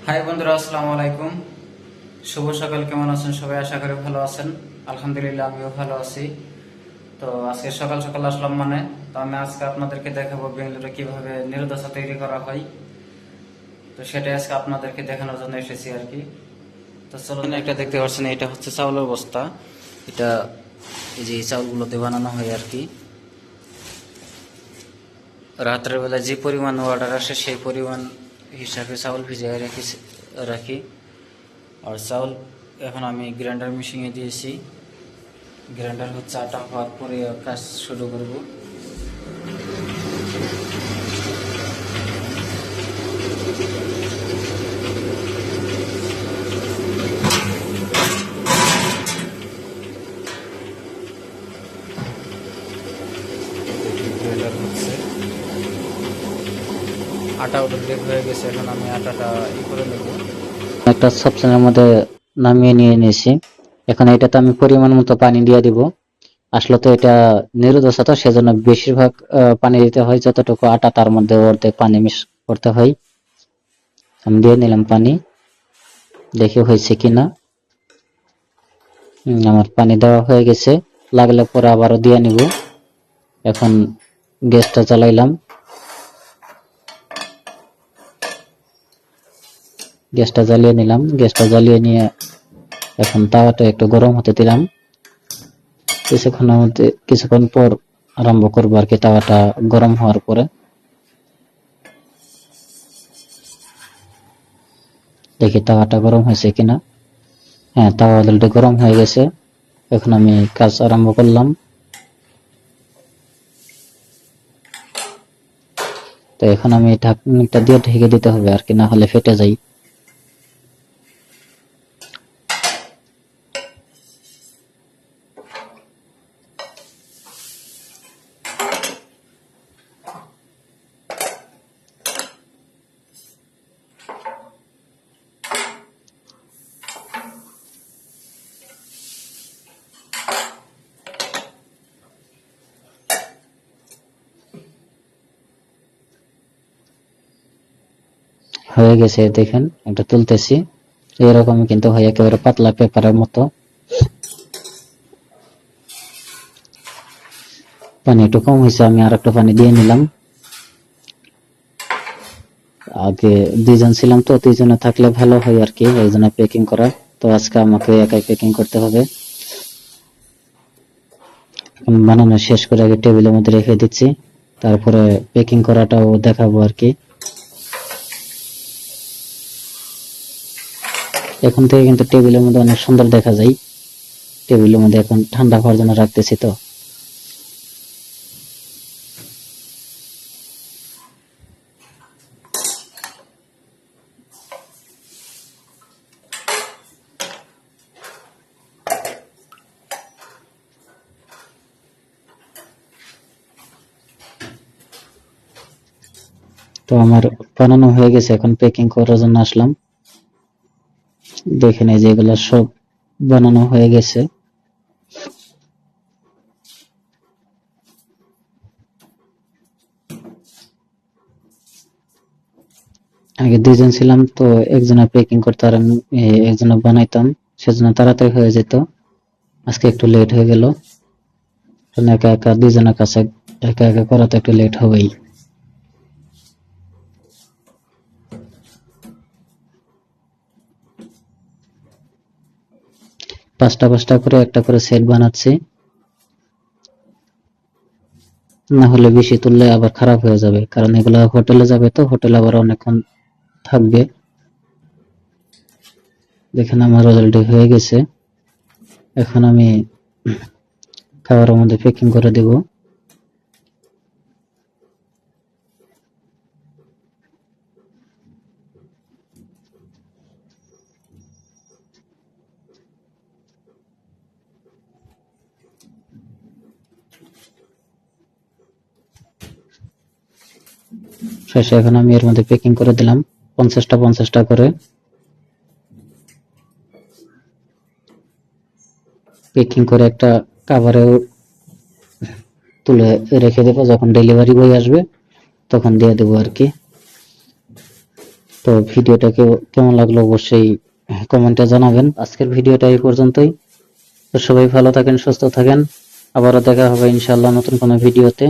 High বন্ধুরা, আসসালামু আলাইকুম। শুভ সকাল। কেমন আছেন সবাই? আশা করি ভালো আছেন। আলহামদুলিল্লাহ, আমিও ভালো আছি। তো আজকে সকাল সকাল আসলাম, তো আমি আজকে আপনাদেরকে দেখাবো বেঙ্গলুরু কিভাবে নিরুদশা তৈরি করা হয়। তো সেটাই আজকে আপনাদেরকে দেখানোর জন্য এসেছি আর কি। তো চলুন, একটা দেখতে পাচ্ছেন, এটা হচ্ছে চাউলের বস্তা। এটা এই যে চাউলগুলোতে বানানো হয় আর কি। রাত্রের বেলা যে পরিমাণ অর্ডার আসে সেই পরিমাণ হিসাবে চাউল ভিজিয়ে রাখি। আর চাউল এখন আমি গ্রাইন্ডার মেশিনে দিয়েছি। গ্রাইন্ডার হচ্ছে আটা হওয়ার পরে কাজ শুরু করব। গ্রাইন্ডার হচ্ছে, আটা ওটা ব্রেক হয়ে গেছে। এখন আমি আটাটা করে নেব। একটা সবসময়ের মধ্যে নামিয়ে নিয়ে নিয়েছি। এখন এটাতে আমি পরিমাণ মতো পানি দিয়ে দিব। আসলে তো এটা নিরুদশা, তো সেজন্য বেশিরভাগ পানি দিতে হয়। যতটুকু আটা তার মধ্যে অর্ধেক পানি মিক্স করতে হয়। আমি দিয়ে নিলাম পানি, দেখি হয়েছে কিনা। আমার পানি দেওয়া হয়ে গেছে। লাগলে পরে আবারও দিয়ে নিব। এখন গ্যাসটা জ্বালাইলাম। গ্যাসটা জ্বালিয়ে নিলাম। গ্যাসটা জ্বালিয়ে নিয়ে এখন তাওয়াটা একটু গরম হতে দিলাম। কিছুক্ষণ পর আরম্ভ করবো আর কি, তাওয়াটা গরম হওয়ার পরে। দেখি তাওয়াটা গরম হয়েছে কিনা। হ্যাঁ, তাওয়া অলরেডি গরম হয়ে গেছে। এখন আমি কাজ আরম্ভ করলাম। তো এখন আমি ঢাকনিটা দিয়ে ঢেকে দিতে হবে আর কি, না হলে ফেটে যায়। হয়ে গেছে, দেখেন একটা তুলতেছি। এরকমই কিন্তু হয়, একেবারে পাতলা পেপারের মতো। পানি একটু কম হয়েছে, আমি আর একটু পানি দিয়ে নিলাম। আগে দুইজন ছিলাম, তো দুইজনে থাকলে ভালো হয় আর কি, এই জন্য প্যাকিং করা। তো আজকে আমাকে একাই প্যাকিং করতে হবে। বানানো শেষ করে আগে টেবিলের মধ্যে রেখে দিচ্ছি, তারপরে প্যাকিং করাটাও দেখাবো আর কি। এখন থেকে কিন্তু টেবিলের মধ্যে অনেক সুন্দর দেখা যায়। টেবিলের মধ্যে এখন ঠান্ডা হওয়ার জন্য রাখতেছি। তো তো আমার বানানো হয়ে গেছে, এখন প্যাকিং করার জন্য আসলাম। দেখেন এই যে এগুলা সব বানানো হয়ে গেছে। আগে দুইজন ছিলাম, তো একজনে প্যাকিং করতে আর একজনে বানাইতাম, সেজন্য তাড়াতাড়ি হয়ে যেত। আজকে একটু লেট হয়ে গেল, কারণ একা একা দুইজনের কাছে একা একা করা তো একটু লেট হবেই। পাঁচটা পাঁচটা করে একটা করে সেট বানাচ্ছি, না হলে বেশি তুললে আবার খারাপ হয়ে যাবে, কারণ এগুলো হোটেলে যাবে, তো হোটেলে আবার অনেকক্ষণ থাকবে। দেখেন আমার অলরেডি হয়ে গেছে। এখন আমি খাবারের মধ্যে প্যাকিং করে দেব। শেষে এখন আমি এর মধ্যে প্যাকিং করে দিলাম 50টা 50টা করে। প্যাকিং করে একটা কাভারে তুলে রেখে দেবো, যখন ডেলিভারি বয় আসবে তখন দিয়ে দেবো আর কি। তো ভিডিওটা কেমন লাগলো অবশ্যই কমেন্টে জানাবেন। আজকের ভিডিওটা এই পর্যন্তই। তো সবাই ভালো থাকেন, সুস্থ থাকেন। আবারও দেখা হবে ইনশাআল্লাহ নতুন কোনো ভিডিওতে।